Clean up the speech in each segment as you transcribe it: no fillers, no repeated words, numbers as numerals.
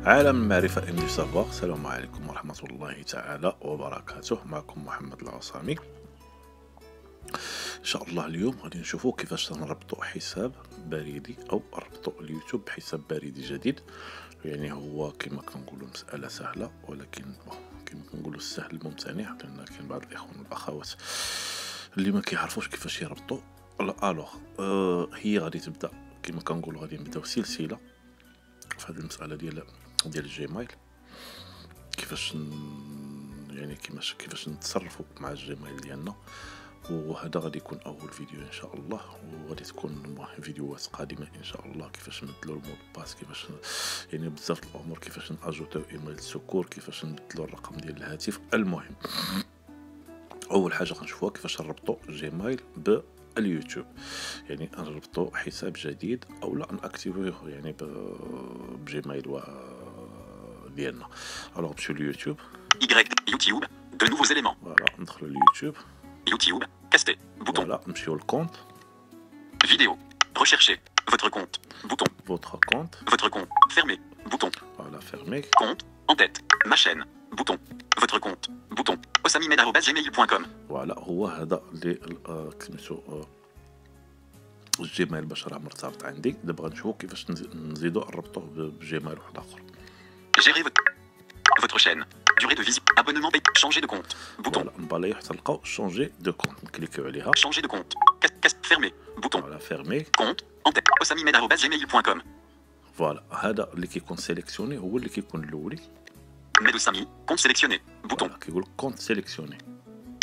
عالم المعرفة ام دي سافوار. السلام عليكم ورحمة الله تعالى وبركاته. معكم محمد العصامي. ان شاء الله اليوم غادي نشوفوا كيفاش نربطوا حساب بريدي او نربطوا اليوتيوب بحساب بريدي جديد. يعني هو كما كنقولوا مسألة سهلة، ولكن كما كنقولوا السهل ممتنع، لان كاين بعض الاخوان والاخوات اللي ما كيعرفوش كيفاش يربطوا. الوغ هي غادي تبدا كما كنقولوا، غادي نبداو سلسلة في هذه المسألة ديال الجيميل، يعني كيفاش نتصرفوا مع الجيميل ديالنا. وهذا غادي يكون اول فيديو ان شاء الله، وغادي تكون فيديوهات قادمه ان شاء الله كيفاش نبدلوا المود باس، كيفاش يعني بزاف الامور، كيفاش ناجوتو ايميل سكور، كيفاش نبدلوا الرقم ديال الهاتف. المهم اول حاجه غنشوفوها كيفاش نربطوا جيميل باليوتيوب، يعني نربطوا حساب جديد او لا ناكتيفوه يعني بجيميل ديالنا. الوغ نمشيو لليوتيوب. YouTube, de nouveaux éléments. فوالا ندخلوا لليوتيوب. YouTube, casté, bouton. فوالا نمشيو للكونت. Vidéo, rechercher, votre compte, bouton. Votre compte. Votre compte, fermé, bouton. Voilà, fermé. Compte, en tête, ma chaîne, bouton. Votre compte, bouton. osamimed@gmail.com. فوالا هو هذا اللي سميتو الجيميل باش راه مرتبط عندي. دابا غنشوفو كيفاش نزيدو نربطوه بجيميل واحد اخر. Gérer votre chaîne. Durée de visite. Abonnement payé. Changer de compte. Bouton. فوالا نباليو حتى نلقاو شونجي دو كونت، نكليكيو عليها. Changer de compte. Fermé. Bouton. فوالا فيرمي. Compte, en tête, osamimed@gmail.com. فوالا هذا اللي كيكون سيليكسيوني هو اللي كيكون الاولي. Medosami, compte sélectionné. Bouton. فوالا كيقول كونت سيليكسيوني.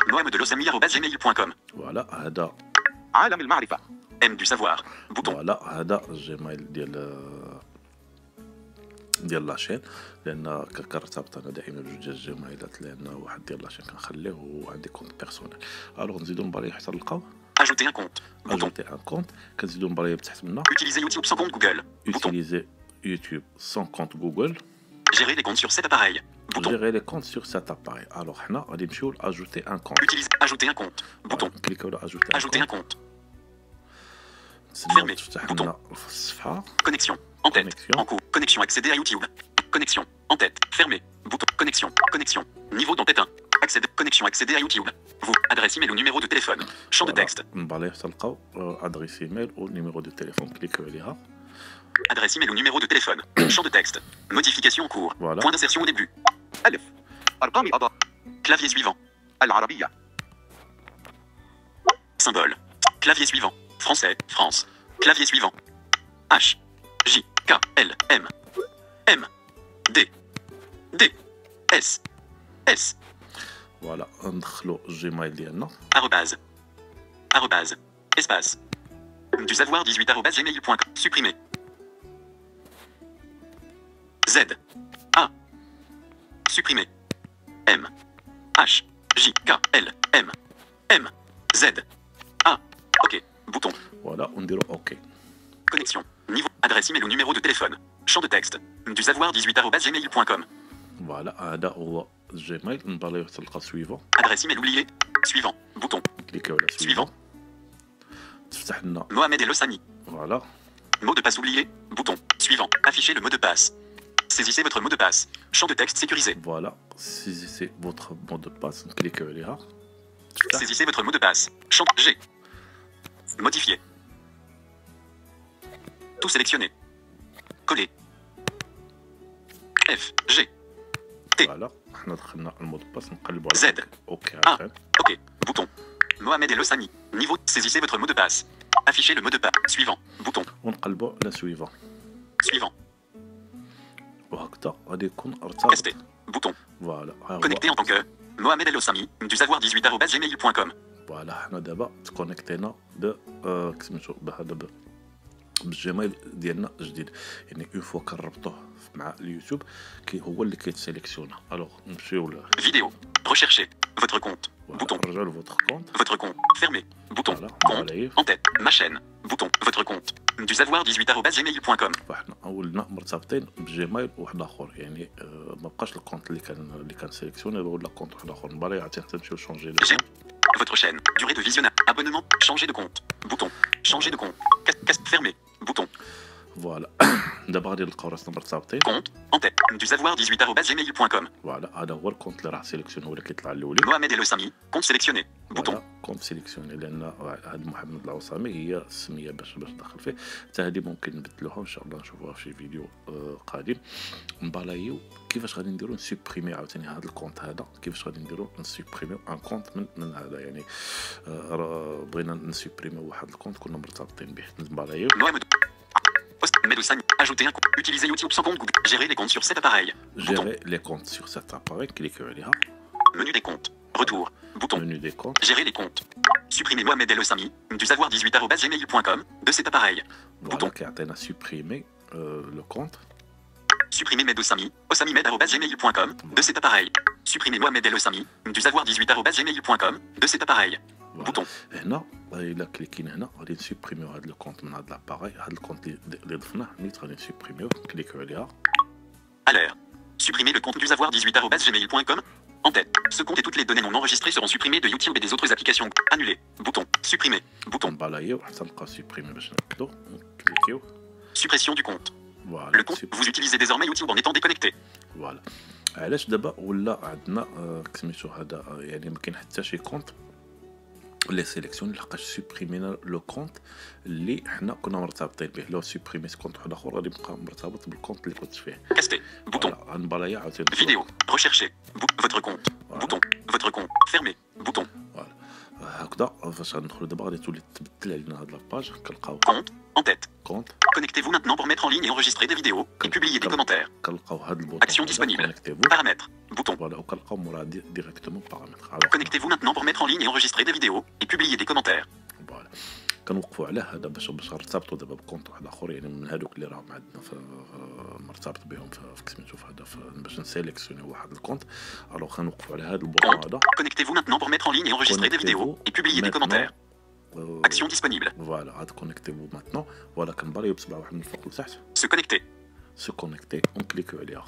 noamdelosami@gmail.com. فوالا هذا عالم المعرفة. M du savoir. Bouton. فوالا هذا الجيميل ديال لاشين، لان كنرتبط انا دائما بجوج الجيميلات، لان واحد ديال لاشين كنخليه وعندي كونت بيرسونيل. الوغ نزيدو نبالي حتى نلقاو Ajouter un compte. Bouton. اجوتي ان كونت. كنزيدو نبالي بتحت منا Utiliser YouTube sans compte Google. Bouton. utiliser YouTube sans compte Google. Gérer les comptes sur cet appareil. Bouton. Gérer les comptes sur cet appareil. Alors حنا غادي نمشيو ajouter un compte. Ajouter un compte. Bouton. نكليكيو على ajouter un compte. نتسناو تفتح لنا الصفحة. Connexion. En tête. Connexion. En cours. Connexion. Accéder à YouTube. Connexion. En tête. Fermé. Bouton. Connexion. Connexion. Niveau d'entête 1. Accéder. Connexion. Accéder à YouTube. Vous. Adresse email ou numéro de téléphone. Champ de texte. نبالي حتى نلقاو ادريس ايميل و نيميرو دو تليفون، كليكيو عليها. Adresse email ou numéro de téléphone. Champ de texte. Modification en cours. Voilà. Point d'insertion au début. ألف. أرقام أضاء. Clavier suivant. العربية. Symbole. Clavier suivant. Français. France. Clavier suivant. H. J. K. L. M. M. D. D. S. S. فوالا ندخلو الجيميل ديالنا. Arrobase. Arrobase. Espace. Du savoir 18@gmail.com. Supprimer. Z. A. Supprimer. M. H. J. K. L. M. M. Z. A. OK. Bouton. فوالا ونديرو اوكي. Connexion. Niveau. Adresse email ou numéro de téléphone. Champ de texte. Du savoir 18@gmail.com. فوالا هذا هو الجيميل. نباليو حتى نلقى سويفون. Adresse email oublié. Suivant. Bouton. نكليكيو على سويفون. تفتح لنا Mohamed El Ossami. فوالا. Mot de passe oublié. Bouton. Suivant. Affichez le mot de passe. Saisissez votre mot de passe. Champ de texte sécurisé. فوالا سيزيسي فوتر مود دو باس، نكليكيو عليها. Saisissez votre mot de passe. Champ G. Modifier. Tout sélectionné. Coller. F. G. T. فوالا حنا دخلنا المود دو باس، نقلبو على Z. اوكي A. عافاك. OK. Bouton. Mohamed El Ossami. Niveau. Saisissez votre mot de passe. Affichez le mot de passe. Suivant. Bouton. ونقلبو على سويفون. Suivant. وهكذا غادي يكون ارتبط. Casté. Bouton. فوالا ها هو. Connecté en tant que Mohamed El Ossami. Du savoir 18@gmail.com. فوالا حنا دابا تكونيكتينا سميتو بهذا بالجيميل ديالنا الجديد. يعني اون فوا كنربطوه مع اليوتيوب هو اللي كيتسيليكسيونا. الوغ نمشيو Vidéo. Rechercher. Votre compte. Bouton. نرجعو لفوتر كونت. Votre compte. Fermé. Bouton. Voilà. Compte. Allez. En tête. Ma chaîne. Bouton. Votre compte. Du savoir 18@gmail.com. فاحنا اولنا مرتبطين بجيميل واحد اخر، يعني ما بقاش الكونت اللي كان سيليكسيوني ولا كونت واحد اخر. نبالي عاد نمشيو شونجي دو G. Votre chaîne. Durée de visionnage. Abonnement. Changer de compte. Bouton. Changer de compte. Fermé. Bouton. فوالا. دابا غادي نلقاو راسنا مرتبطين. Compte en tête du savoir18@gmail.com. فوالا هذا هو الكونت اللي راه سيليكسيون، هو اللي كيطلع الاولي. Mohamed El Oussami. Compte sélectionné. Bouton. فوالا كونت سيليكسيوني، لان هاد محمد العوصامي هي السميه باش ندخل فيه. حتى هادي ممكن نبدلوها ان شاء الله، نشوفوها في شي فيديو قادم. نبالايو كيفاش غادي نديرو نسوبريمي عاوتاني هاد الكونت هذا، كيفاش غادي نديرو نسوبريميو ان كونت من هذا، يعني بغينا نسوبريميو واحد الكونت كنا مرتبطين به. نبالايو Mohamed El Oussami. Ajouter un compte. Utiliser YouTube sans compte Google. Gérer les comptes sur cet appareil. Bouton. gérer les comptes sur cet appareil. كليكيو عليها. Menu des comptes. Retour. Bouton. menu des comptes. Gérer les comptes. Supprimer Mohamed El Oussami. Du savoir18@gmail.com. De cet appareil. Voilà Bouton. كيعطينا supprimer le compte. Supprimer Med Oussami. Oussamimed@gmail.com. De cet appareil. Supprimer Mohamed El Oussami. Du savoir18@gmail.com. De cet appareil. Voilà. Bouton. هنا الا كليكينا هنا غادي نسوبريميو هذا الكونت من هذا لاباغي. هذا الكونت اللي ضفناه نيت غادي نسوبريميو. كليكيو عليها. Alerte. Supprimer le compte du savoir18@gmail.com. En tête. Ce compte et toutes les données non enregistrées seront supprimées de YouTube et des autres applications. Annuler. Bouton. Supprimer. Bouton. نبالايو حتى نلقاو سوبريمي باش ناكدو. كليكيو. Suppression du compte. فوالا. Le compte. Vous utilisez désormais YouTube en étant déconnecté. فوالا. علاش دابا ولا عندنا سميتو هذا، يعني ما كاين حتى شي كونت لي سيليكسيون لحقاش سوبريمينا لو كونت اللي حنا كنا مرتبطين به. لو سوبريميت كونت واحد اخر غادي يبقى مرتبط بالكونت اللي كنت فيه. Caster. Bouton. غنبالايا عاوتاني. Vidéo. Rechercher. Votre compte. Bouton. Votre compte. Fermé. Bouton. فوالا هكذا فاش غندخلو دابا غادي تولي تبدل علينا هاد لاباج. كنلقاو Compte. En tête. كونت. Connectez-vous maintenant pour mettre en ligne et enregistrer des vidéos et publier des commentaires. كنلقاو هاد البوطون. Action disponible. Paramètres. Bouton. فوالا وكنلقاو مورا ديريكتومون بارامتر. Connectez-vous maintenant pour mettre en ligne et enregistrer des vidéos et publier des commentaires. فوالا كنوقفوا على هذا باش نرتبطوا دابا بكونت واحد اخر، يعني من هذوك اللي راهم عندنا مرتبط بهم في سميتو في هذا باش نسيليكسيونيو واحد الكونت. الوغ غنوقفوا على هذا البوطون هذا. Connectez-vous maintenant pour mettre en ligne et enregistrer des vidéos et publier des commentaires. Action disponible. فوالا هاد كونيكتيفو ماتنون. فوالا كنباليو بصبع واحد من الفوق لتحت. Se connecter. سو كونيكتي ونكليكيو عليها.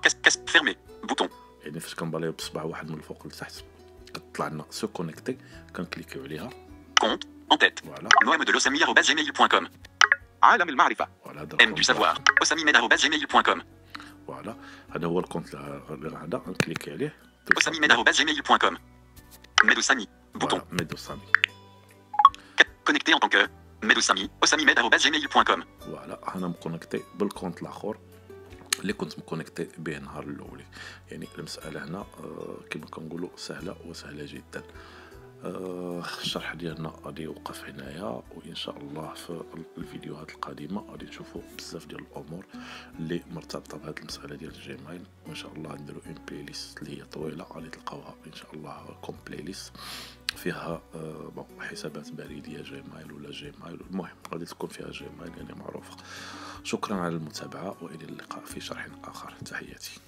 Casque fermé. Bouton. يعني فاش كنباليو بصبع واحد من الفوق لتحت كتطلع لنا سو كونيكتي، كنكليكيو عليها. Compte. En tête. فوالا. Mohamed El Oussami@gmail.com. عالم المعرفة. فوالا هذا M du savoir. Oussamimed@gmail.com. فوالا هذا هو الكونت اللي هذا نكليكي عليه. Oussamimed@gmail.com. Med Oussami. Bouton. ميدو سامي. Connecté en tant que Med Oussami. Oussamimed@gmail.com. فوالا انا مكونكتي بالكونت الاخر اللي كنت مكونكتي به النهار الاولي. يعني المساله هنا كما كنقولوا سهله وسهله جدا. الشرح ديالنا غادي يوقف هنايا، وان شاء الله في الفيديوهات القادمه غادي تشوفوا بزاف ديال الامور اللي مرتبطه بهذه المساله ديال الجيميل. وان شاء الله نديروا اون بلاي ليست اللي هي طويله غادي تلقاوها ان شاء الله كوم بلاي ليست فيها حسابات بريديه جيميل ولا جيميل. المهم غادي تكون فيها جيميل يعني معروفه. شكرا على المتابعه والى اللقاء في شرح اخر. تحياتي.